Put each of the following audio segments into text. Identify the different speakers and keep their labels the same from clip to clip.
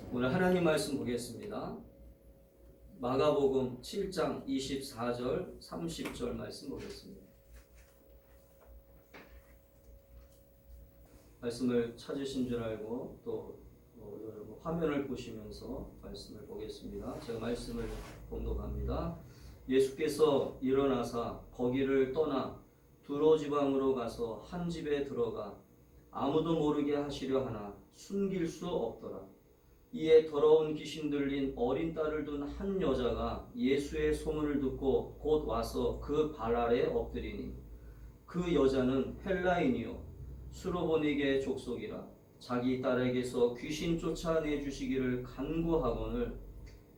Speaker 1: 오늘 하나님 말씀 보겠습니다. 마가복음 7장 24절 30절 말씀 보겠습니다. 말씀을 찾으신 줄 알고 또 여러분 화면을 보시면서 말씀을 보겠습니다. 제가 말씀을 봉독합니다. 예수께서 일어나사 거기를 떠나 두로 지방으로 가서 한 집에 들어가 아무도 모르게 하시려 하나 숨길 수 없더라. 이에 더러운 귀신 들린 어린 딸을 둔 한 여자가 예수의 소문을 듣고 곧 와서 그 발 아래 엎드리니 그 여자는 헬라인이요 수로보니게 족속이라. 자기 딸에게서 귀신 쫓아내 주시기를 간구하거늘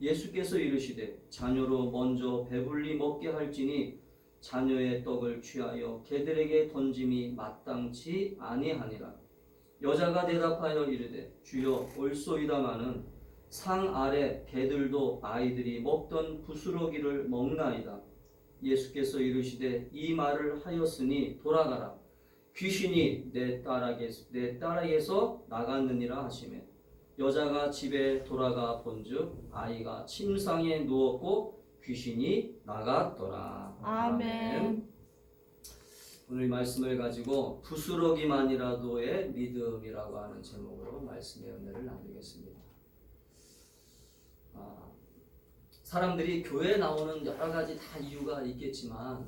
Speaker 1: 예수께서 이르시되 자녀로 먼저 배불리 먹게 할지니 자녀의 떡을 취하여 개들에게 던짐이 마땅치 아니하니라. 여자가 대답하여 이르되 주여 옳소이다마는 상 아래 개들도 아이들이 먹던 부스러기를 먹나이다. 예수께서 이르시되 이 말을 하였으니 돌아가라. 귀신이 내 딸에게서 나갔느니라 하시매 여자가 집에 돌아가 본즉 아이가 침상에 누웠고 귀신이 나갔더라.
Speaker 2: 아멘.
Speaker 1: 오늘 말씀을 가지고 부스러기만이라도의 믿음이라고 하는 제목으로 말씀의 은혜를 나누겠습니다. 사람들이 교회에 나오는 여러 가지 다 이유가 있겠지만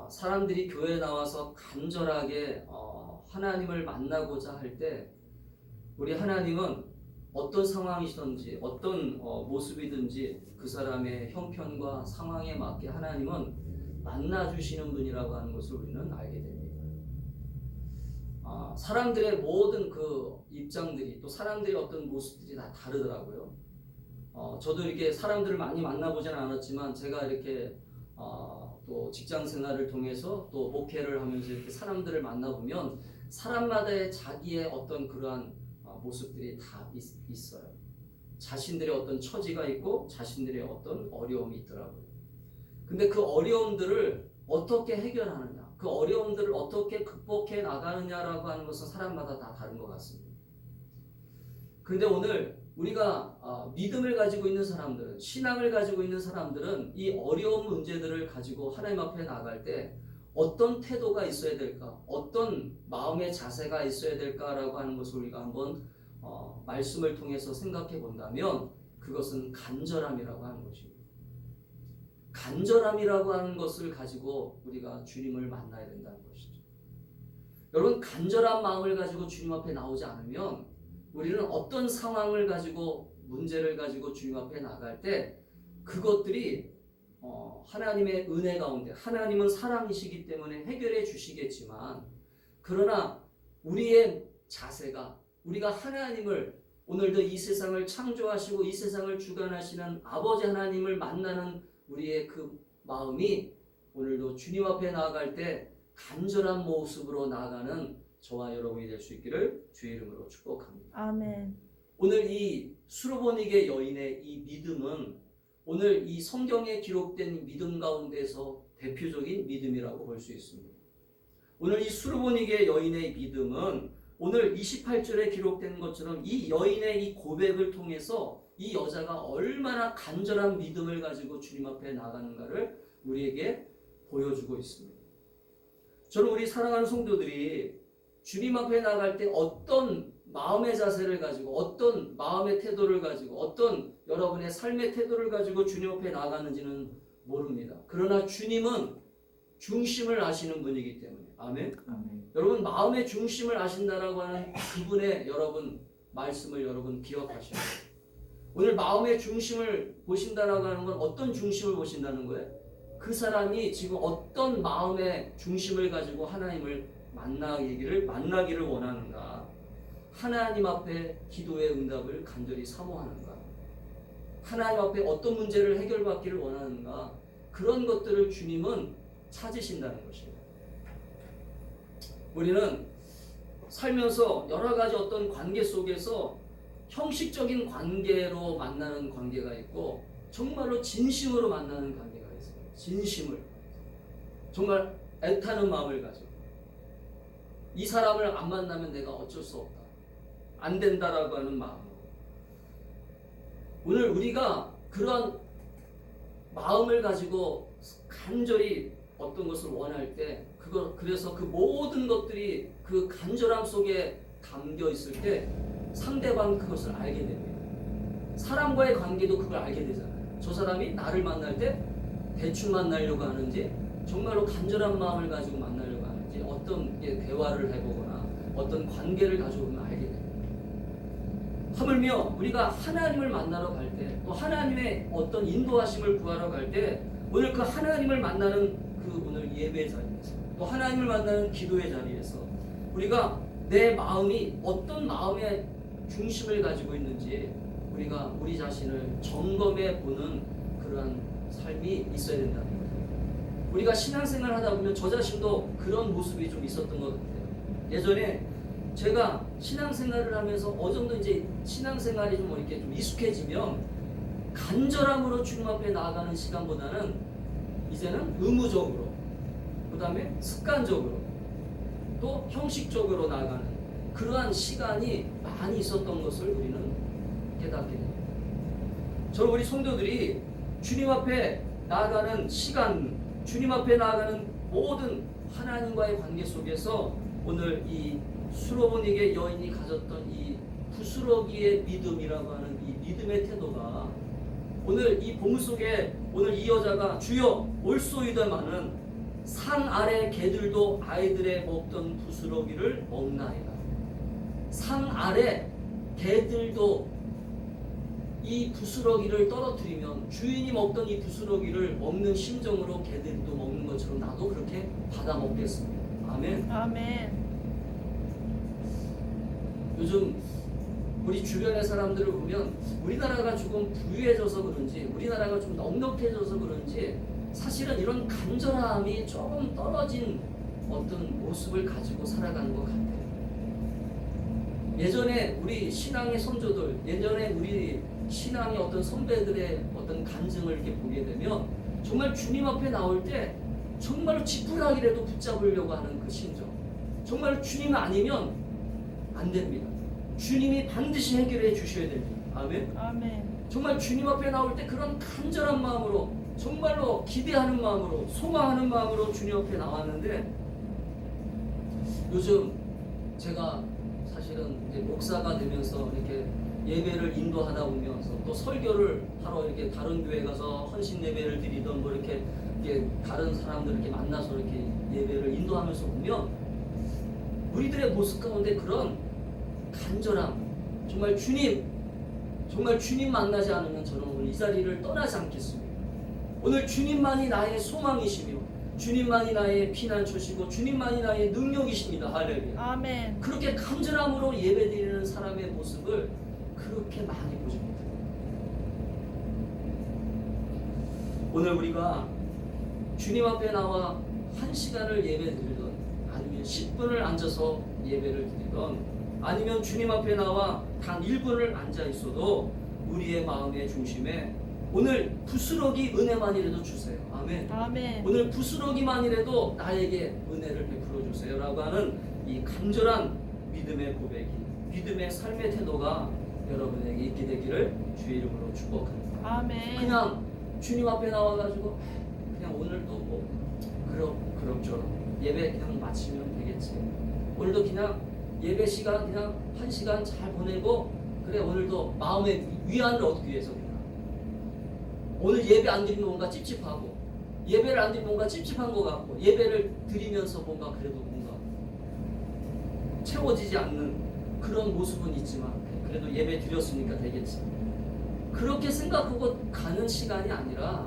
Speaker 1: 사람들이 교회에 나와서 간절하게 하나님을 만나고자 할 때 우리 하나님은 어떤 상황이든지 어떤 모습이든지 그 사람의 형편과 상황에 맞게 하나님은 만나주시는 분이라고 하는 것을 우리는 알게 됩니다. 사람들의 모든 그 입장들이 또 사람들의 어떤 모습들이 다 다르더라고요. 저도 이렇게 사람들을 많이 만나보지는 않았지만 제가 이렇게 또 직장 생활을 통해서 또 목회를 하면서 이렇게 사람들을 만나보면 사람마다의 자기의 어떤 그러한 모습들이 다 있어요. 자신들의 어떤 처지가 있고 자신들의 어떤 어려움이 있더라고요. 근데 그 어려움들을 어떻게 해결하느냐, 그 어려움들을 어떻게 극복해 나가느냐라고 하는 것은 사람마다 다 다른 것 같습니다. 그런데 오늘 우리가 믿음을 가지고 있는 사람들은, 신앙을 가지고 있는 사람들은 이 어려운 문제들을 가지고 하나님 앞에 나갈 때 어떤 태도가 있어야 될까, 어떤 마음의 자세가 있어야 될까라고 하는 것을 우리가 한번 말씀을 통해서 생각해 본다면 그것은 간절함이라고 하는 것입니다. 간절함이라고 하는 것을 가지고 우리가 주님을 만나야 된다는 것이죠. 여러분, 간절한 마음을 가지고 주님 앞에 나오지 않으면 우리는 어떤 상황을 가지고 문제를 가지고 주님 앞에 나갈 때 그것들이 하나님의 은혜 가운데, 하나님은 사랑이시기 때문에 해결해 주시겠지만, 그러나 우리의 자세가, 우리가 하나님을, 오늘도 이 세상을 창조하시고 이 세상을 주관하시는 아버지 하나님을 만나는 우리의 그 마음이 오늘도 주님 앞에 나아갈 때 간절한 모습으로 나아가는 저와 여러분이 될 수 있기를 주의 이름으로 축복합니다.
Speaker 2: 아멘.
Speaker 1: 오늘 이 수로보니게 여인의 이 믿음은 오늘 이 성경에 기록된 믿음 가운데서 대표적인 믿음이라고 볼 수 있습니다. 오늘 이 수로보니게 여인의 믿음은 오늘 28절에 기록된 것처럼 이 여인의 이 고백을 통해서 이 여자가 얼마나 간절한 믿음을 가지고 주님 앞에 나가는가를 우리에게 보여주고 있습니다. 저는 우리 사랑하는 성도들이 주님 앞에 나갈 때 어떤 마음의 자세를 가지고, 어떤 마음의 태도를 가지고, 어떤 여러분의 삶의 태도를 가지고 주님 앞에 나가는지는 모릅니다. 그러나 주님은 중심을 아시는 분이기 때문에, 아멘?
Speaker 2: 아멘.
Speaker 1: 여러분, 마음의 중심을 아신다라고 하는 그분의 여러분 말씀을 여러분 기억하셔야 돼요. 오늘 마음의 중심을 보신다라고 하는 건 어떤 중심을 보신다는 거예요? 그 사람이 지금 어떤 마음의 중심을 가지고 하나님을 만나기를 원하는가? 하나님 앞에 기도의 응답을 간절히 사모하는가? 하나님 앞에 어떤 문제를 해결받기를 원하는가? 그런 것들을 주님은 찾으신다는 것입니다. 우리는 살면서 여러 가지 어떤 관계 속에서 형식적인 관계로 만나는 관계가 있고 정말로 진심으로 만나는 관계가 있어요. 진심을, 정말 애타는 마음을 가지고 이 사람을 안 만나면 내가 어쩔 수 없다, 안 된다라고 하는 마음으로 오늘 우리가 그런 마음을 가지고 간절히 어떤 것을 원할 때 그래서 그 모든 것들이 그 간절함 속에 담겨 있을 때 상대방 그것을 알게 됩니다. 사람과의 관계도 그걸 알게 되잖아요. 저 사람이 나를 만날 때 대충 만나려고 하는지 정말로 간절한 마음을 가지고 만나려고 하는지 어떤 대화를 해보거나 어떤 관계를 가지고 보면 알게 됩니다. 하물며 우리가 하나님을 만나러 갈 때 또 하나님의 어떤 인도하심을 구하러 갈 때 오늘 그 하나님을 만나는 그 오늘 예배 자리에서 또 하나님을 만나는 기도의 자리에서 우리가 내 마음이 어떤 마음의 중심을 가지고 있는지 우리가 우리 자신을 점검해 보는 그러한 삶이 있어야 된다는 거예요. 우리가 신앙생활 하다 보면 저 자신도 그런 모습이 좀 있었던 것 같아요. 예전에 제가 신앙생활을 하면서 어느 정도 이제 신앙생활이 좀 이렇게 좀 익숙해지면 간절함으로 주님 앞에 나아가는 시간보다는 이제는 의무적으로, 그 다음에 습관적으로, 또 형식적으로 나아가는 그러한 시간이 많이 있었던 것을 우리는 깨닫게 됩니다. 저는 우리 성도들이 주님 앞에 나아가는 시간, 주님 앞에 나아가는 모든 하나님과의 관계 속에서 오늘 이 수로보니게 여인이 가졌던 이 부스러기의 믿음이라고 하는 이 믿음의 태도가 오늘 이 본문 속에 오늘 이 여자가 주여 올소이다마는 산 아래 개들도 아이들의 먹던 부스러기를 먹나이다. 산 아래 개들도 이 부스러기를 떨어뜨리면 주인이 먹던 이 부스러기를 먹는 심정으로 개들도 먹는 것처럼 나도 그렇게 받아 먹겠습니다. 아멘.
Speaker 2: 아멘.
Speaker 1: 요즘 우리 주변의 사람들을 보면 우리나라가 조금 부유해져서 그런지 우리나라가 좀 넉넉해져서 그런지 사실은 이런 간절함이 조금 떨어진 어떤 모습을 가지고 살아가는 것 같아요. 예전에 우리 신앙의 선조들, 예전에 우리 신앙의 어떤 선배들의 어떤 간증을 이렇게 보게 되면 정말 주님 앞에 나올 때 정말로 지푸라기라도 붙잡으려고 하는 그 심정, 정말 주님 아니면 안 됩니다. 주님이 반드시 해결해 주셔야 됩니다. 아멘.
Speaker 2: 아멘.
Speaker 1: 정말 주님 앞에 나올 때 그런 간절한 마음으로 정말로 기대하는 마음으로 소망하는 마음으로 주님 앞에 나왔는데 요즘 제가 사실은 이제 목사가 되면서 이렇게 예배를 인도하다 보면서 또 설교를 하러 이렇게 다른 교회 가서 헌신 예배를 드리던 뭐 이렇게 다른 사람들 이렇게 만나서 이렇게 예배를 인도하면서 보면 우리들의 모습 가운데 그런 간절함, 정말 주님 만나지 않으면 저는 오늘 이 자리를 떠나지 않겠습니다. 오늘 주님만이 나의 소망이시며 주님만이 나의 피난처시고 주님만이 나의 능력이십니다. 할렐루야.
Speaker 2: 아멘.
Speaker 1: 그렇게 간절함으로 예배드리는 사람의 모습을 그렇게 많이 보지 못해요. 오늘 우리가 주님 앞에 나와 1시간을 예배드리던 아니면 10분을 앉아서 예배를 드리던 아니면 주님 앞에 나와 단 1분을 앉아 있어도 우리의 마음의 중심에 오늘 부스러기 은혜만이라도 주세요. 아멘.
Speaker 2: 아멘.
Speaker 1: 오늘 부스러기만이라도 나에게 은혜를 베풀어 주세요 라고 하는 이 간절한 믿음의 고백이, 믿음의 삶의 태도가 여러분에게 있게 되기를 주의 이름으로 축복합니다.
Speaker 2: 아멘.
Speaker 1: 그냥 주님 앞에 나와가지고 그냥 오늘도 뭐 그럭저럭 예배 그냥 마치면 되겠지, 오늘도 그냥 예배 시간 그냥 1시간 잘 보내고 그래 오늘도 마음의 위안을 얻기 위해서 그냥 오늘 예배 안 드리면 뭔가 찝찝하고 예배를 안 드리면 뭔가 찝찝한 것 같고 예배를 드리면서 뭔가 그래도 뭔가 채워지지 않는 그런 모습은 있지만 그래도 예배 드렸으니까 되겠지, 그렇게 생각하고 가는 시간이 아니라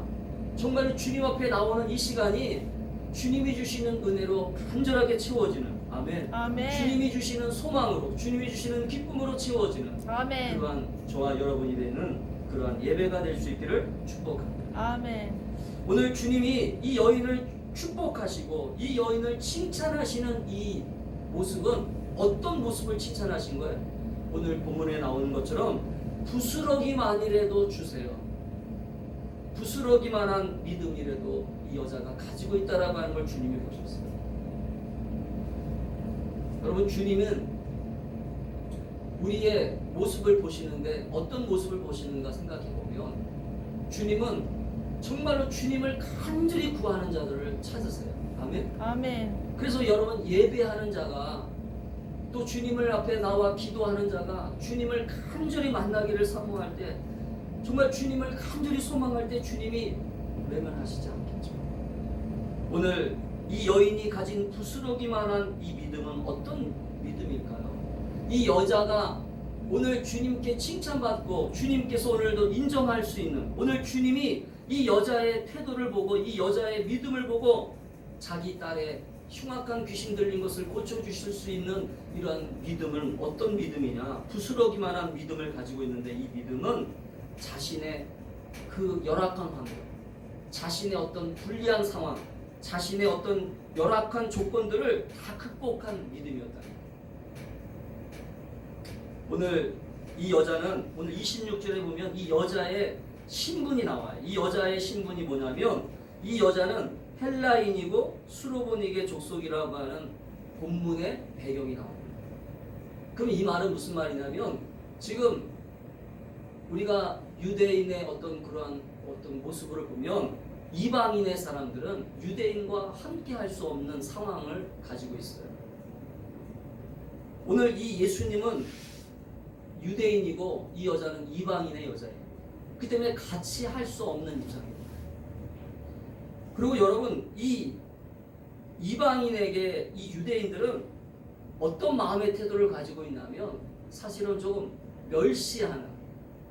Speaker 1: 정말 주님 앞에 나오는 이 시간이 주님이 주시는 은혜로 간절하게 채워지는, 아멘.
Speaker 2: 아멘.
Speaker 1: 주님이 주시는 소망으로, 주님이 주시는 기쁨으로 채워지는
Speaker 2: 아멘.
Speaker 1: 그러한 저와 여러분이 되는 그러한 예배가 될 수 있기를 축복합니다.
Speaker 2: 아멘.
Speaker 1: 오늘 주님이 이 여인을 축복하시고 이 여인을 칭찬하시는 이 모습은 어떤 모습을 칭찬하신 거예요? 오늘 본문에 나오는 것처럼 부스러기만이라도 주세요. 부스러기만한 믿음이라도 이 여자가 가지고 있다라고 하는 걸 주님이 보셨어요. 여러분, 주님은 우리의 모습을 보시는데 어떤 모습을 보시는가 생각해 보면 주님은 정말로 주님을 간절히 구하는 자들을 찾으세요. 아멘.
Speaker 2: 아멘.
Speaker 1: 그래서 여러분 예배하는 자가 또 주님을 앞에 나와 기도하는 자가 주님을 간절히 만나기를 사모할 때 정말 주님을 간절히 소망할 때 주님이 외면하시지 않겠죠. 오늘 이 여인이 가진 부스러기만한 이 믿음은 어떤 믿음일까요? 이 여자가 오늘 주님께 칭찬받고 주님께서 오늘도 인정할 수 있는 오늘 주님이 이 여자의 태도를 보고 이 여자의 믿음을 보고 자기 딸의 흉악한 귀신 들린 것을 고쳐주실 수 있는 이러한 믿음은 어떤 믿음이냐? 부스러기만한 믿음을 가지고 있는데 이 믿음은 자신의 그 열악한 환경, 자신의 어떤 불리한 상황, 자신의 어떤 열악한 조건들을 다 극복한 믿음이었다. 오늘 이 여자는 오늘 26절에 보면 이 여자의 신분이 나와요. 이 여자의 신분이 뭐냐면 이 여자는 헬라인이고 수로보닉의 족속이라고 하는 본문의 배경이 나옵니다. 그럼 이 말은 무슨 말이냐면 지금 우리가 유대인의 어떤 그러한 어떤 모습을 보면 이방인의 사람들은 유대인과 함께 할 수 없는 상황을 가지고 있어요. 오늘 이 예수님은 유대인이고 이 여자는 이방인의 여자예요. 그 때문에 같이 할 수 없는 입장입니다. 그리고 여러분 이 이방인에게 이 유대인들은 어떤 마음의 태도를 가지고 있냐면 사실은 조금 멸시하는,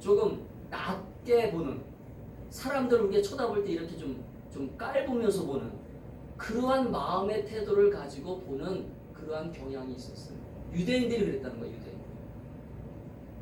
Speaker 1: 조금 낮게 보는, 사람들 우리가 쳐다볼 때 이렇게 좀 깔보면서 보는 그러한 마음의 태도를 가지고 보는 그러한 경향이 있었어요. 유대인들이 그랬다는 거예요. 유대인.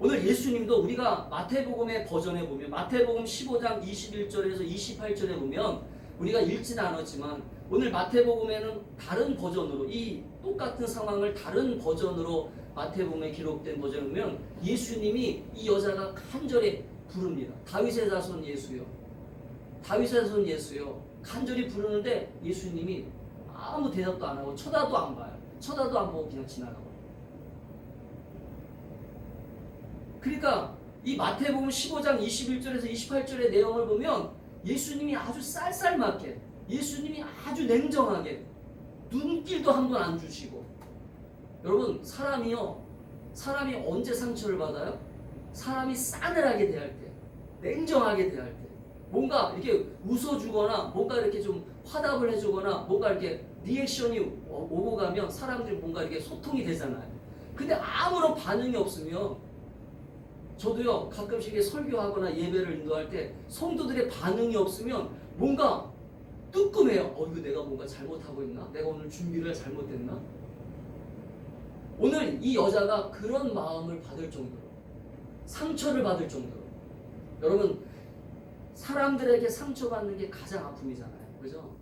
Speaker 1: 오늘 예수님도 우리가 마태복음의 버전에 보면 마태복음 15장 21절에서 28절에 보면 우리가 읽지는 않았지만 오늘 마태복음에는 다른 버전으로 이 똑같은 상황을 다른 버전으로 마태복음에 기록된 버전을 보면 예수님이 이 여자가 간절히 부릅니다. 다윗의 자손 예수여, 다윗의 자손 예수여 간절히 부르는데 예수님이 아무 대답도 안 하고 쳐다도 안 봐요. 쳐다도 안 보고 그냥 지나가고. 그러니까 이 마태복음 15장 21절에서 28절의 내용을 보면 예수님이 아주 쌀쌀맞게, 예수님이 아주 냉정하게 눈길도 한 번 안 주시고. 여러분 사람이 언제 상처를 받아요? 사람이 싸늘하게 대할 때, 냉정하게 대할 때, 뭔가 이렇게 웃어주거나 뭔가 이렇게 좀 화답을 해주거나 뭔가 이렇게 리액션이 오고 가면 사람들이 뭔가 이렇게 소통이 되잖아요. 근데 아무런 반응이 없으면 저도요 가끔씩 설교하거나 예배를 인도할 때 성도들의 반응이 없으면 뭔가 뜨끔해요. 이거 내가 뭔가 잘못하고 있나? 내가 오늘 준비를 잘못했나? 오늘 이 여자가 그런 마음을 받을 정도로, 상처를 받을 정도로. 여러분 사람들에게 상처받는 게 가장 아픔이잖아요. 그죠?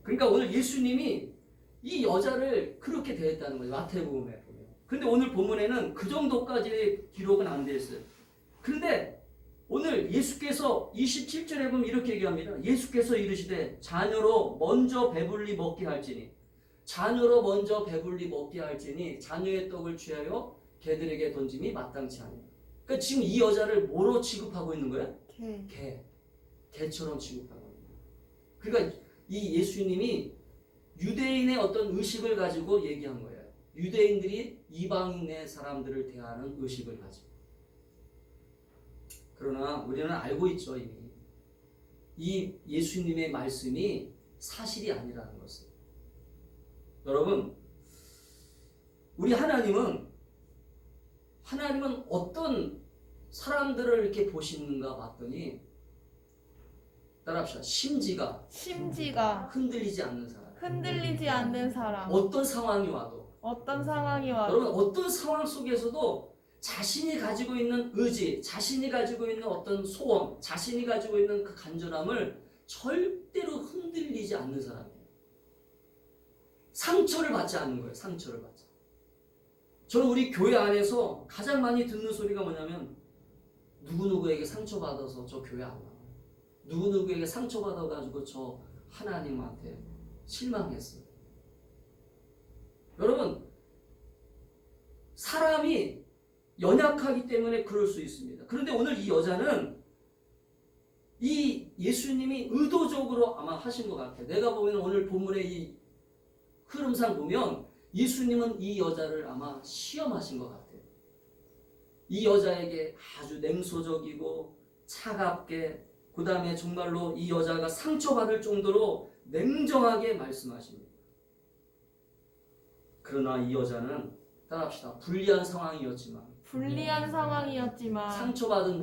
Speaker 1: 그러니까 오늘 예수님이 이 여자를 그렇게 대했다는 거예요. 마태복음에 보면. 근데 오늘 본문에는 그 정도까지의 기록은 안 돼 있어요. 그런데 오늘 예수께서 27절에 보면 이렇게 얘기합니다. 예수께서 이르시되 자녀로 먼저 배불리 먹게 할지니, 자녀로 먼저 배불리 먹게 할지니 자녀의 떡을 취하여 개들에게 던짐이 마땅치 아니라. 그러니까 지금 이 여자를 뭐로 취급하고 있는 거예요? 개처럼 취급하고 있는 거예요. 그러니까 이 예수님이 유대인의 어떤 의식을 가지고 얘기한 거예요. 유대인들이 이방인의 사람들을 대하는 의식을 가지고. 그러나 우리는 알고 있죠. 이미 이 예수님의 말씀이 사실이 아니라는 것을. 여러분 우리 하나님은 어떤 사람들을 이렇게 보시는가 봤더니, 따라합시다. 심지가 흔들리지 않는 사람. 어떤 상황이 와도 여러분 어떤 상황 속에서도 자신이 가지고 있는 의지, 자신이 가지고 있는 어떤 소원, 자신이 가지고 있는 그 간절함을 절대로 흔들리지 않는 사람이에요. 상처를 받지 않는 거예요. 상처를 받지. 저는 우리 교회 안에서 가장 많이 듣는 소리가 뭐냐면 누구누구에게 상처받아서 저 교회 안 나와요. 누구누구에게 상처받아가지고 저 하나님한테 실망했어요. 여러분 사람이 연약하기 때문에 그럴 수 있습니다. 그런데 오늘 이 여자는 이 예수님이 의도적으로 아마 하신 것 같아요. 내가 보면 오늘 본문의 이 흐름상 보면 예수님은 이 여자를 아마 시험하신 것 같아요. 이 여자에게 아주 냉소적이고 차갑게, 그 다음에 정말로 이 여자가 상처받을 정도로 냉정하게 말씀하십니다. 그러나 이 여자는 따라합시다. 불리한 상황이었지만 상처받은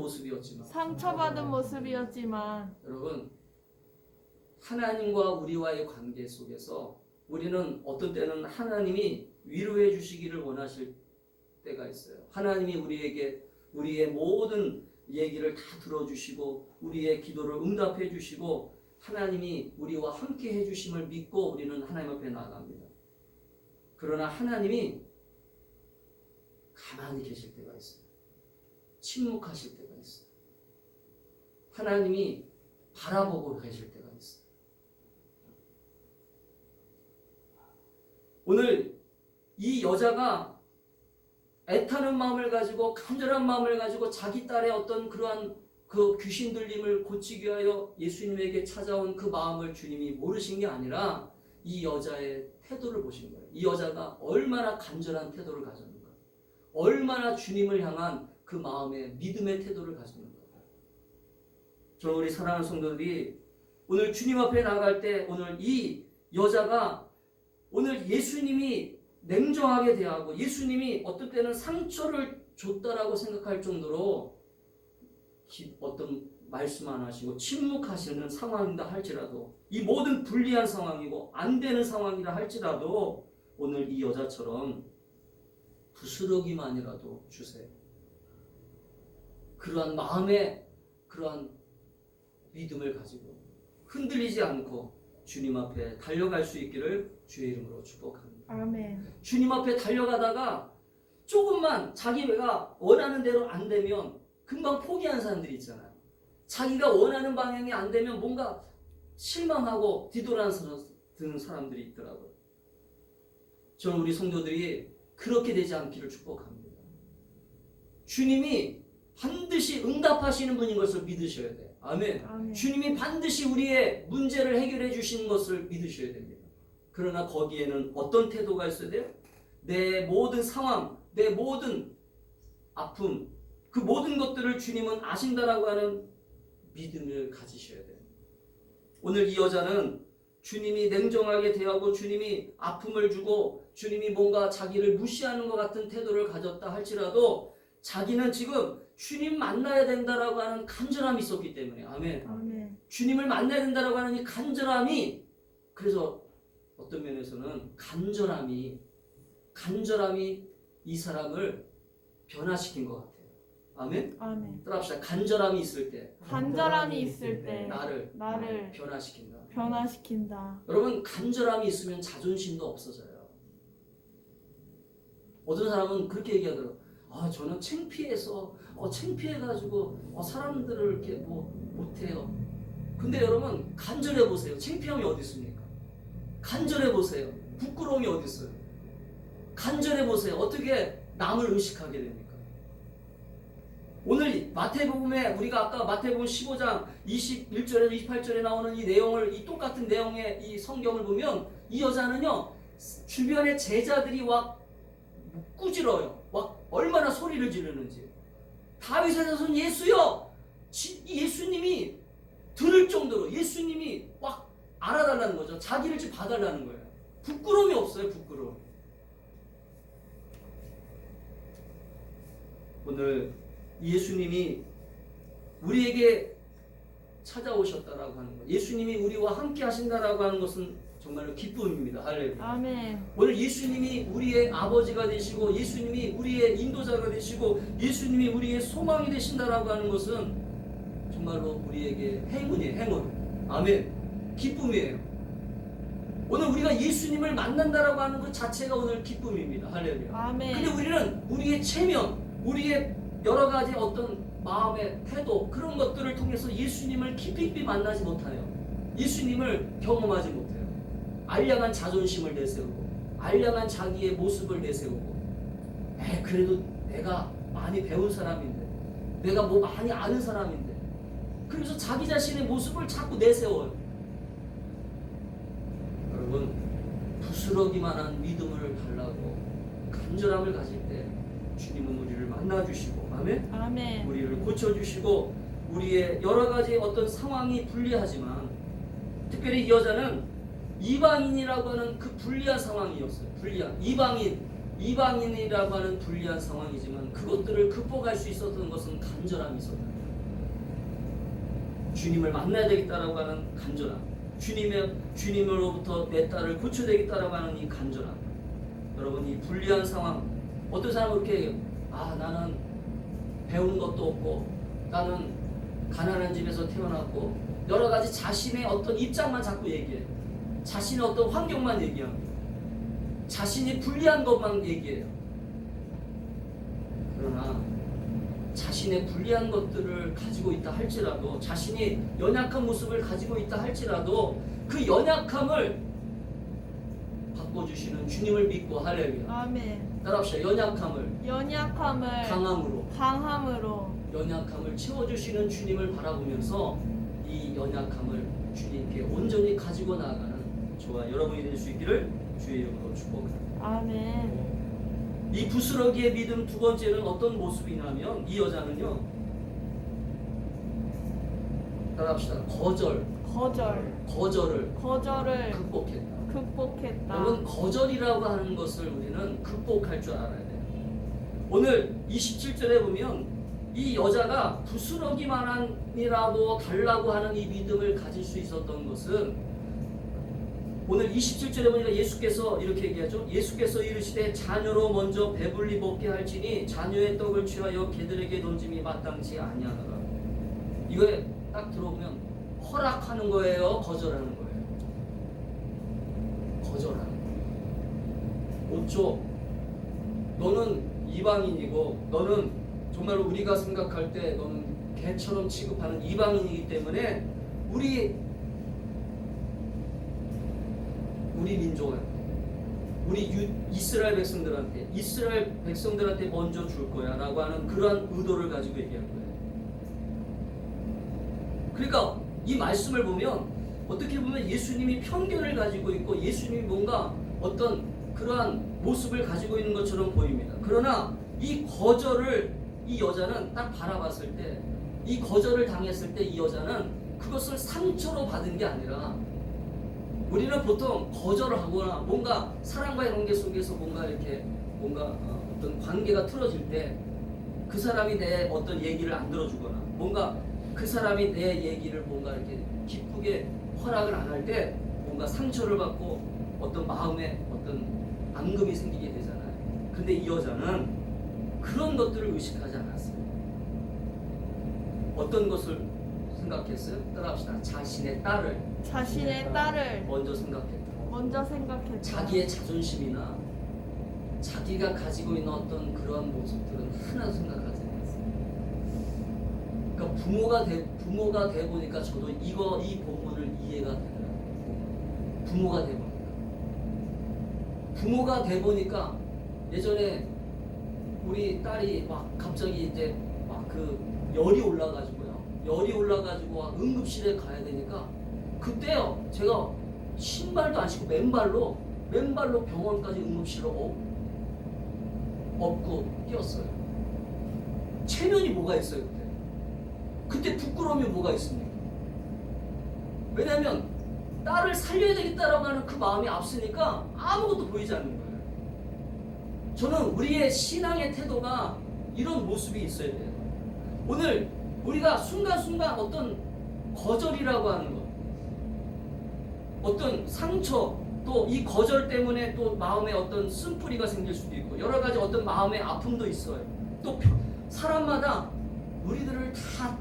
Speaker 1: 모습이었지만 여러분, 하나님과 우리와의 관계 속에서 우리는 어떤 때는 하나님이 위로해 주시기를 원하실 때가 있어요. 하나님이 우리에게 우리의 모든 얘기를 다 들어주시고 우리의 기도를 응답해 주시고 하나님이 우리와 함께 해주심을 믿고 우리는 하나님 앞에 나아갑니다. 그러나 하나님이 가만히 계실 때가 있어요. 침묵하실 때가 있어요. 하나님이 바라보고 계실 때가 있어요. 오늘 이 여자가 애타는 마음을 가지고 간절한 마음을 가지고 자기 딸의 어떤 그러한 그 귀신 들림을 고치기 위하여 예수님에게 찾아온 그 마음을 주님이 모르신 게 아니라 이 여자의 태도를 보신 거예요. 이 여자가 얼마나 간절한 태도를 가졌는가, 얼마나 주님을 향한 그 마음의 믿음의 태도를 가졌는가. 저는 우리 사랑하는 성도들이 오늘 주님 앞에 나갈 때 오늘 이 여자가 오늘 예수님이 냉정하게 대하고 예수님이 어떤 때는 상처를 줬다라고 생각할 정도로 어떤 말씀 안 하시고 침묵하시는 상황이다 할지라도, 이 모든 불리한 상황이고 안 되는 상황이라 할지라도 오늘 이 여자처럼 부스러기만이라도 주세요. 그러한 마음에 그러한 믿음을 가지고 흔들리지 않고 주님 앞에 달려갈 수 있기를 주의 이름으로 축복합니다.
Speaker 2: 아멘.
Speaker 1: 주님 앞에 달려가다가 조금만 자기가 원하는 대로 안 되면 금방 포기하는 사람들이 있잖아요. 자기가 원하는 방향이 안 되면 뭔가 실망하고 뒤돌아서는 사람들이 있더라고요. 저는 우리 성도들이 그렇게 되지 않기를 축복합니다. 주님이 반드시 응답하시는 분인 것을 믿으셔야 돼요. 아멘.
Speaker 2: 아멘.
Speaker 1: 주님이 반드시 우리의 문제를 해결해 주시는 것을 믿으셔야 됩니다. 그러나 거기에는 어떤 태도가 있어야 돼요? 내 모든 상황, 내 모든 아픔, 그 모든 것들을 주님은 아신다라고 하는 믿음을 가지셔야 돼요. 오늘 이 여자는 주님이 냉정하게 대하고 주님이 아픔을 주고 주님이 뭔가 자기를 무시하는 것 같은 태도를 가졌다 할지라도 자기는 지금 주님 만나야 된다라고 하는 간절함이 있었기 때문에, 아멘.
Speaker 2: 아멘.
Speaker 1: 주님을 만나야 된다라고 하는 이 간절함이, 그래서 어떤 면에서는 간절함이 이 사람을 변화시킨 것 같아요. 아멘.
Speaker 2: 아멘.
Speaker 1: 따라합시다. 간절함이 있을 때 나를 변화시킨다. 여러분, 간절함이 있으면 자존심도 없어져요. 어떤 사람은 그렇게 얘기하더라고요. 저는 창피해가지고 사람들을 이렇게 못해요. 근데 여러분, 간절해 보세요. 창피함이 어디 있습니까? 간절해 보세요. 부끄러움이 어디 있어요? 간절해 보세요. 어떻게 남을 의식하게 됩니까? 오늘 마태복음에 우리가 아까 마태복음 15장 21절에서 28절에 나오는 이 내용을, 이 똑같은 내용의 이 성경을 보면 이 여자는요, 주변의 제자들이 와 꾸질어요. 와 얼마나 소리를 지르는지. 다윗의 자손 예수여! 예수님이 들을 정도로 예수님이 막 알아달라는 거죠. 자기를 좀 봐달라는 거예요. 부끄러움이 없어요. 부끄러움. 오늘 예수님이 우리에게 찾아오셨다라고 하는 것, 예수님이 우리와 함께 하신다라고 하는 것은 정말로 기쁨입니다. 할렐루야.
Speaker 2: 아멘.
Speaker 1: 오늘 예수님이 우리의 아버지가 되시고 예수님이 우리의 인도자가 되시고 예수님이 우리의 소망이 되신다라고 하는 것은 정말로 우리에게 행운이에요. 행운. 아멘. 기쁨이에요. 오늘 우리가 예수님을 만난다라고 하는 것 자체가 오늘 기쁨입니다. 할렐루야.
Speaker 2: 아멘.
Speaker 1: 근데 우리는 우리의 체면, 우리의 여러 가지 어떤 마음의 태도, 그런 것들을 통해서 예수님을 깊이 만나지 못하여 예수님을 경험하지 못해요. 알량한 자존심을 내세우고 알량한 자기의 모습을 내세우고 그래도 내가 많이 배운 사람인데, 내가 뭐 많이 아는 사람인데, 그래서 자기 자신의 모습을 자꾸 내세워요. 여러분, 부스러기만 한 믿음을 달라고 간절함을 가질 때 주님은 우리를 만나주시고, 아멘?
Speaker 2: 아멘.
Speaker 1: 우리를 고쳐주시고, 우리의 여러 가지 어떤 상황이 불리하지만, 특별히 이 여자는 이방인이라고 하는 그 불리한 상황이었어요. 불리한 이방인이라고 하는 불리한 상황이지만 그것들을 극복할 수 있었던 것은 간절함이 있었다. 주님을 만나야 되겠다라고 하는 간절함, 주님으로부터 내 딸을 고쳐야 되겠다라고 하는 이 간절함. 여러분, 이 불리한 상황, 어떤 사람은 이렇게 얘기해요. 나는 배운 것도 없고, 나는 가난한 집에서 태어났고, 여러 가지 자신의 어떤 입장만 자꾸 얘기해요. 자신의 어떤 환경만 얘기합니다. 자신이 불리한 것만 얘기해요. 그러나 자신의 불리한 것들을 가지고 있다 할지라도, 자신이 연약한 모습을 가지고 있다 할지라도 그 연약함을 바꿔주시는 주님을 믿고, 할렐루야.
Speaker 2: 아멘.
Speaker 1: 따라합시다. 연약함을 강함으로 연약함을 채워주시는 주님을 바라보면서 이 연약함을 주님께 온전히 가지고 나아가는 저와 여러분이 될 수 있기를 주의 이름으로 축복합니다.
Speaker 2: 아멘.
Speaker 1: 이 부스러기의 믿음 두 번째는 어떤 모습이냐면, 이 여자는요, 따라합시다. 거절을 극복했다. 여러분, 거절이라고 하는 것을 우리는 극복할 줄 알아야 돼요. 오늘 27절에 보면 이 여자가 부스러기만이라도 달라고 하는 이 믿음을 가질 수 있었던 것은, 오늘 27절에 보니까 예수께서 이렇게 얘기하죠. 예수께서 이르시되 자녀로 먼저 배불리 먹게 할지니 자녀의 떡을 취하여 개들에게 던짐이 마땅치 아니하노라. 이거에 딱 들어보면 허락하는 거예요, 거절하는 거예요? 거절하는 거예요. 5조, 너는 이방인이고, 너는 정말로 우리가 생각할 때 너는 개처럼 취급하는 이방인이기 때문에 우리 민족은, 우리 이스라엘 백성들한테 먼저 줄 거야 라고 하는 그러한 의도를 가지고 얘기한 거예요. 그러니까 이 말씀을 보면 어떻게 보면 예수님이 편견을 가지고 있고, 예수님이 뭔가 어떤 그러한 모습을 가지고 있는 것처럼 보입니다. 그러나 이 거절을 이 여자는 딱 바라봤을 때, 이 거절을 당했을 때 이 여자는 그것을 상처로 받은 게 아니라, 우리는 보통 거절을 하거나 뭔가 사람과의 관계 속에서 뭔가 어떤 관계가 틀어질 때 그 사람이 내 어떤 얘기를 안 들어주거나, 뭔가 그 사람이 내 얘기를 뭔가 이렇게 기쁘게 허락을 안 할 때 뭔가 상처를 받고 어떤 마음에 어떤 앙금이 생기게 되잖아요. 근데 이 여자는 그런 것들을 의식하지 않았어요. 어떤 것을 생각했어요? 따라합시다. 자신의 딸을 먼저 생각했다. 자기의 자존심이나 자기가 가지고 있는 어떤 그런 모습들은 하나도 생각하지 않았어요. 그러니까 부모가 돼 보니까 저도 이 본문을 이해가 되더라고요. 부모가 돼 보니까 예전에 우리 딸이 막 갑자기 이제 막 그 열이 올라가지고 응급실에 가야 되니까, 그때요 제가 신발도 안 신고 맨발로 병원까지 응급실로 업고 뛰었어요. 체면이 뭐가 있어요 그때 부끄러움이 뭐가 있습니까? 왜냐하면 딸을 살려야 되겠다라고 하는 그 마음이 앞서니까 아무것도 보이지 않는 거예요. 저는 우리의 신앙의 태도가 이런 모습이 있어야 돼요. 오늘 우리가 순간순간 어떤 거절이라고 하는 것, 어떤 상처, 또 이 거절 때문에 또 마음에 어떤 쓴뿌리가 생길 수도 있고, 여러 가지 어떤 마음의 아픔도 있어요. 또 사람마다 우리들을 다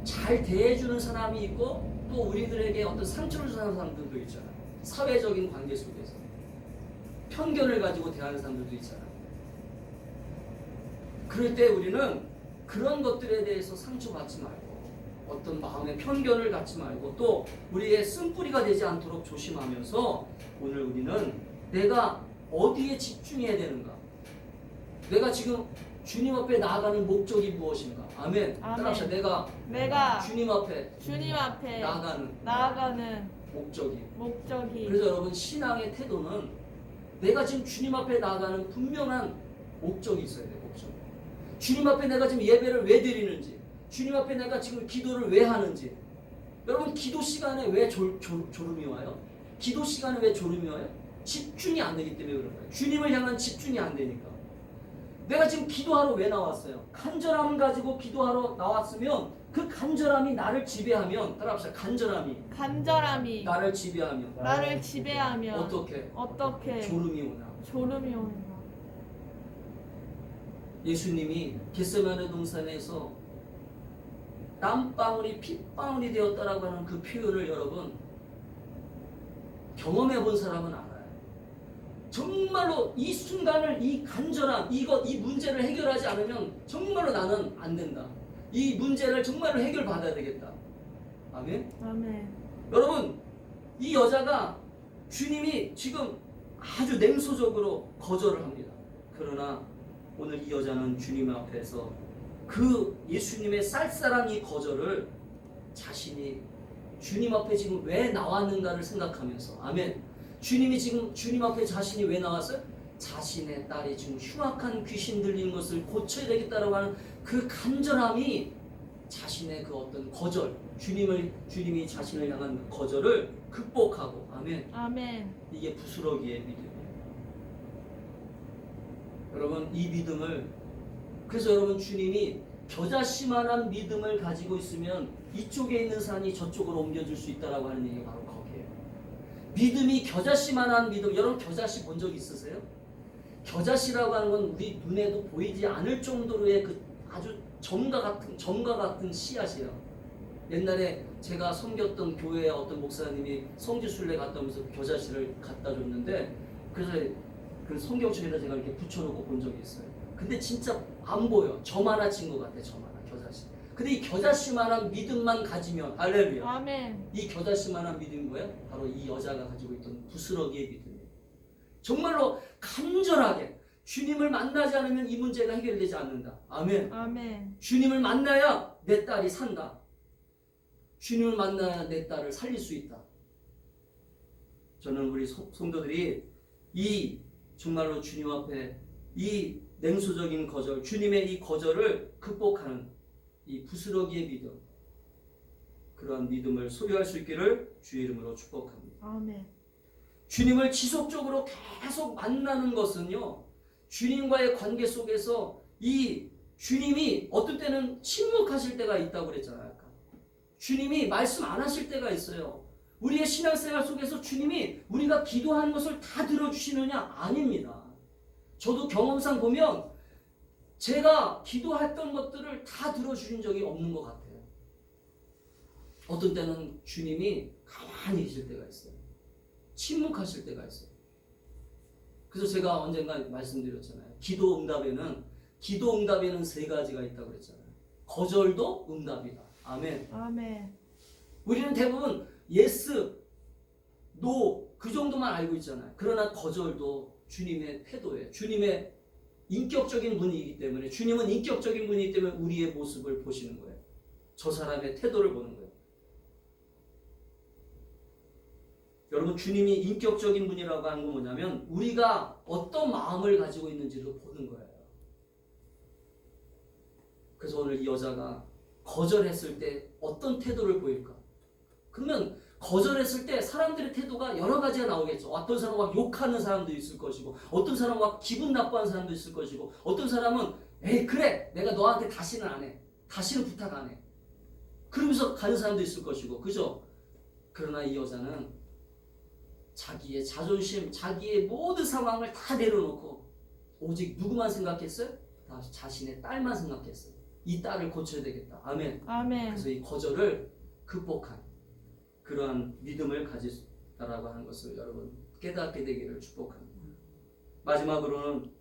Speaker 1: 잘 대해주는 사람이 있고, 또 우리들에게 어떤 상처를 주는 사람들도 있잖아요. 사회적인 관계 속에서 편견을 가지고 대하는 사람들도 있잖아요. 그럴 때 우리는 그런 것들에 대해서 상처받지 말고, 어떤 마음의 편견을 갖지 말고, 또 우리의 쓴뿌리가 되지 않도록 조심하면서, 오늘 우리는 내가 어디에 집중해야 되는가, 내가 지금 주님 앞에 나아가는 목적이 무엇인가? 아멘.
Speaker 2: 아멘.
Speaker 1: 따라합시다.
Speaker 2: 내가
Speaker 1: 주님 앞에
Speaker 2: 주님 앞에
Speaker 1: 나아가는 목적이.
Speaker 2: 목적이
Speaker 1: 그래서 여러분 신앙의 태도는 내가 지금 주님 앞에 나아가는 분명한 목적이 있어야 돼요. 목적. 주님 앞에 내가 지금 예배를 왜 드리는지, 주님 앞에 내가 지금 기도를 왜 하는지. 여러분 기도 시간에 왜 졸음이 와요? 기도 시간에 왜 졸음이 와요? 집중이 안 되기 때문에 그런 거예요. 주님을 향한 집중이 안 되니까. 내가 지금 기도하러 왜 나왔어요? 간절함 가지고 기도하러 나왔으면 그 간절함이 나를 지배하면, 따라합시다. 간절함이 나를 지배하면 어떻게 졸음이 오나? 예수님이 겟세마네 동산에서 땀방울이 핏방울이 되었다라고 하는 그 표현을 여러분 경험해 본 사람은 알아요. 정말로 이 순간을, 이 간절함, 이 문제를 해결하지 않으면 정말로 나는 안 된다. 이 문제를 정말로 해결받아야 되겠다. 아멘?
Speaker 2: 아멘.
Speaker 1: 여러분, 이 여자가 주님이 지금 아주 냉소적으로 거절을 합니다. 그러나 오늘 이 여자는 주님 앞에서 그 예수님의 쌀쌀한 이 거절을 자신이 주님 앞에 지금 왜 나왔는가를 생각하면서, 아멘. 주님이 지금 주님 앞에 자신이 왜 나왔어요? 자신의 딸이 지금 흉악한 귀신 들린 것을 고쳐야 되겠다라고 하는 그 간절함이 자신의 그 어떤 거절, 주님이 자신을 향한 거절을 극복하고, 아멘. 이게 부스러기의 믿음이에요. 여러분 이 믿음을, 그래서 여러분 주님이 겨자씨만한 믿음을 가지고 있으면 이쪽에 있는 산이 저쪽으로 옮겨질 수 있다라고 하는 얘기가 바로 거기에요. 믿음이 겨자씨만한 믿음. 여러분 겨자씨 본 적 있으세요? 겨자씨라고 하는 건 우리 눈에도 보이지 않을 정도로의 그 아주 점과 같은 씨앗이에요. 옛날에 제가 섬겼던 교회의 어떤 목사님이 성지순례 갔다 오면서 겨자씨를 갖다 줬는데, 그래서 그 성경책에다 제가 이렇게 붙여놓고 본 적이 있어요. 근데 진짜 안 보여. 점 하나 친 것 같아. 점 하나. 겨자씨. 근데 이 겨자씨만한 믿음만 가지면, 할렐루야.
Speaker 2: 아멘.
Speaker 1: 이 겨자씨만한 믿음이 뭐예요? 바로 이 여자가 가지고 있던 부스러기의 믿음이에요. 정말로 간절하게 주님을 만나지 않으면 이 문제가 해결되지 않는다. 아멘. 주님을 만나야 내 딸이 산다. 주님을 만나야 내 딸을 살릴 수 있다. 저는 우리 성도들이 이 정말로 주님 앞에 이 냉소적인 거절, 주님의 이 거절을 극복하는 이 부스러기의 믿음, 그러한 믿음을 소유할 수 있기를 주의 이름으로 축복합니다.
Speaker 2: 아멘.
Speaker 1: 주님을 지속적으로 계속 만나는 것은요, 주님과의 관계 속에서 이 주님이 어떤 때는 침묵하실 때가 있다고 그랬잖아요. 아까. 주님이 말씀 안 하실 때가 있어요. 우리의 신앙생활 속에서 주님이 우리가 기도하는 것을 다 들어주시느냐? 아닙니다. 저도 경험상 보면 제가 기도했던 것들을 다 들어주신 적이 없는 것 같아요. 어떤 때는 주님이 가만히 계실 때가 있어요. 침묵하실 때가 있어요. 그래서 제가 언젠가 말씀드렸잖아요. 기도 응답에는 세 가지가 있다고 그랬잖아요. 거절도 응답이다. 아멘. 우리는 대부분 예스, 노 그 정도만 알고 있잖아요. 그러나 거절도 주님의 태도예요. 주님의 인격적인 분이기 때문에, 주님은 인격적인 분이기 때문에 우리의 모습을 보시는 거예요. 저 사람의 태도를 보는 거예요. 여러분 주님이 인격적인 분이라고 하는 건 뭐냐면 우리가 어떤 마음을 가지고 있는지를 보는 거예요. 그래서 오늘 이 여자가 거절했을 때 어떤 태도를 보일까? 그러면 거절했을 때 사람들의 태도가 여러 가지가 나오겠죠. 어떤 사람은 막 욕하는 사람도 있을 것이고, 어떤 사람은 막 기분 나빠하는 사람도 있을 것이고, 어떤 사람은 에이 그래 내가 너한테 다시는 안 해, 다시는 부탁 안 해, 그러면서 가는 사람도 있을 것이고, 그죠? 그러나 이 여자는 자기의 자존심, 자기의 모든 상황을 다 내려놓고 오직 누구만 생각했어요? 다 자신의 딸만 생각했어요. 이 딸을 고쳐야 되겠다. 아멘. 그래서 이 거절을 극복한 그러한 믿음을 가지다라고 하는 것을 여러분 깨닫게 되기를 축복합니다. 마지막으로는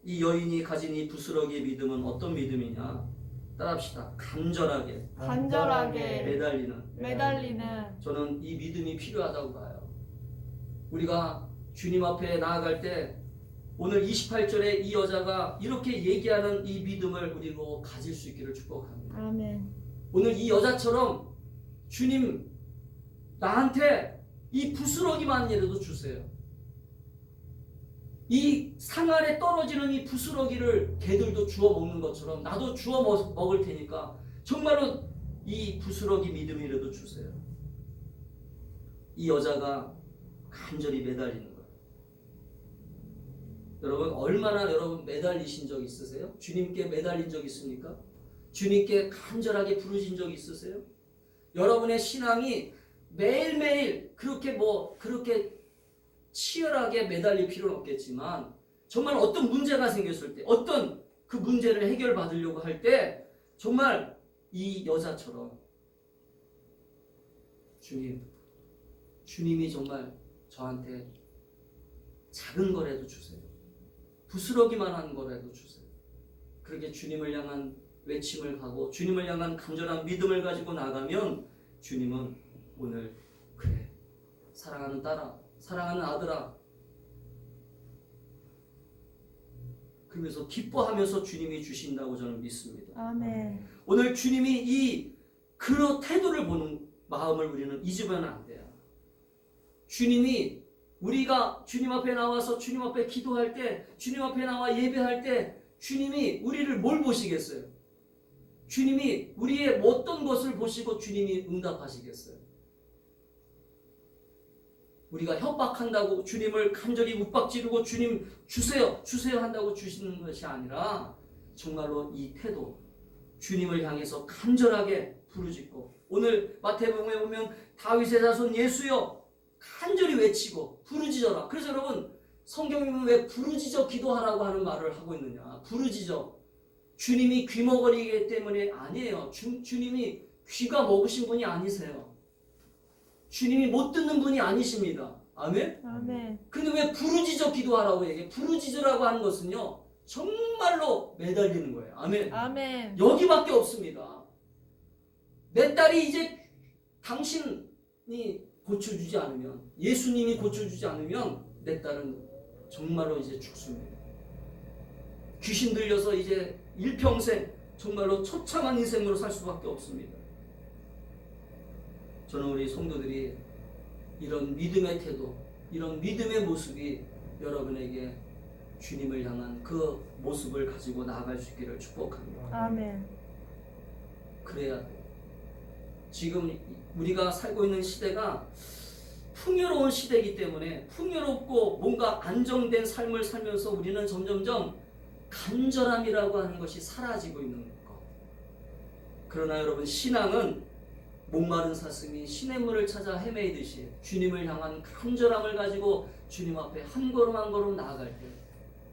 Speaker 1: 이 여인이 가진 이 부스러기의 믿음은 어떤 믿음이냐? 따라합시다. 간절하게 매달리는. 저는 이 믿음이 필요하다고 봐요. 우리가 주님 앞에 나아갈 때 오늘 28절에 이 여자가 이렇게 얘기하는 이 믿음을 우리로 가질 수 있기를 축복합니다.
Speaker 2: 아멘.
Speaker 1: 오늘 이 여자처럼 주님 나한테 이 부스러기만이라도 주세요. 이 상 아래 떨어지는 이 부스러기를 개들도 주워 먹는 것처럼 나도 주워 먹을 테니까 정말로 이 부스러기 믿음이라도 주세요. 이 여자가 간절히 매달리는 거예요. 여러분 얼마나 여러분 매달리신 적 있으세요? 주님께 매달린 적 있습니까? 주님께 간절하게 부르신 적 있으세요? 여러분의 신앙이 매일매일 그렇게 치열하게 매달릴 필요는 없겠지만 정말 어떤 문제가 생겼을 때 어떤 그 문제를 해결받으려고 할 때 정말 이 여자처럼 주님이 정말 저한테 작은 거라도 주세요. 부스러기만 한 거라도 주세요. 그렇게 주님을 향한 외침을 하고 주님을 향한 간절한 믿음을 가지고 나가면 주님은 오늘 그래 사랑하는 딸아 사랑하는 아들아 그러면서 기뻐하면서 주님이 주신다고 저는 믿습니다.
Speaker 2: 아멘.
Speaker 1: 오늘 주님이 이 그런 태도를 보는 마음을 우리는 잊으면 안 돼요. 주님이 우리가 주님 앞에 나와서 주님 앞에 기도할 때 주님 앞에 나와 예배할 때 주님이 우리를 뭘 보시겠어요? 주님이 우리의 어떤 것을 보시고 주님이 응답하시겠어요? 우리가 협박한다고 주님을 간절히 윽박지르고 주님 주세요 한다고 주시는 것이 아니라 정말로 이 태도 주님을 향해서 간절하게 부르짖고 오늘 마태복음에 보면 다윗의 자손 예수여 간절히 외치고 부르짖어라. 그래서 여러분 성경에 보면 왜 부르짖어 기도하라고 하는 말을 하고 있느냐. 부르짖어 주님이 귀머거리기 때문에 아니에요. 주님이 귀가 먹으신 분이 아니세요. 주님이 못 듣는 분이 아니십니다. 아멘?
Speaker 2: 아멘.
Speaker 1: 근데 왜 부르짖어 기도하라고 얘기해? 부르짖으라고 하는 것은요 정말로 매달리는 거예요. 아멘.
Speaker 2: 아멘.
Speaker 1: 여기밖에 없습니다. 내 딸이 이제 당신이 고쳐주지 않으면 예수님이 고쳐주지 않으면 내 딸은 정말로 이제 죽습니다. 귀신 들려서 이제 일평생 정말로 처참한 인생으로 살 수밖에 없습니다. 저는 우리 성도들이 이런 믿음의 태도, 이런 믿음의 모습이 여러분에게 주님을 향한 그 모습을 가지고 나아갈 수 있기를 축복합니다.
Speaker 2: 아멘.
Speaker 1: 그래야 돼요. 지금 우리가 살고 있는 시대가 풍요로운 시대이기 때문에 풍요롭고 뭔가 안정된 삶을 살면서 우리는 점점점 간절함이라고 하는 것이 사라지고 있는 것. 그러나 여러분 신앙은 목마른 사슴이 시냇물을 찾아 헤매이듯이 주님을 향한 간절함을 가지고 주님 앞에 한 걸음 한 걸음 나아갈 때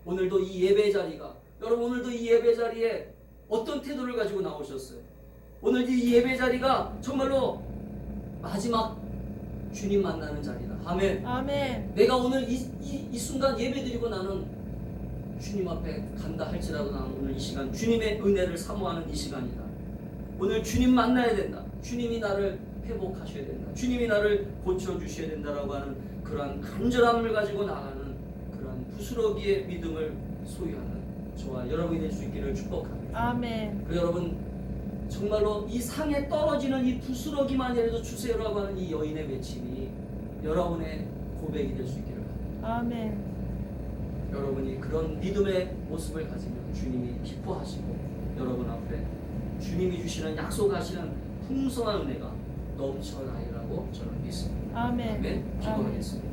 Speaker 1: 오늘도 이 예배 자리가 여러분 오늘도 이 예배 자리에 어떤 태도를 가지고 나오셨어요? 오늘 이 예배 자리가 정말로 마지막 주님 만나는 자리다. 아멘.
Speaker 2: 아멘.
Speaker 1: 내가 오늘 이 순간 예배 드리고 나는 주님 앞에 간다 할지라도 나는 오늘 이 시간 주님의 은혜를 사모하는 이 시간이다. 오늘 주님 만나야 된다. 주님이 나를 회복하셔야 된다. 주님이 나를 고쳐주셔야 된다라고 하는 그러한 간절함을 가지고 나가는 그러한 부스러기의 믿음을 소유하는 저와 여러분이 될 수 있기를 축복합니다.
Speaker 2: 아멘.
Speaker 1: 그리고 여러분 정말로 이 상에 떨어지는 이 부스러기만이라도 주세요라고 하는 이 여인의 외침이 여러분의 고백이 될 수 있기를 바랍니다.
Speaker 2: 아멘.
Speaker 1: 여러분이 그런 믿음의 모습을 가지면 주님이 기뻐하시고 여러분 앞에 주님이 주시는 약속하시는 풍성한 은혜가 넘쳐나리라고 저는 믿습니다.
Speaker 2: 아멘.
Speaker 1: 아멘. 기도하겠습니다.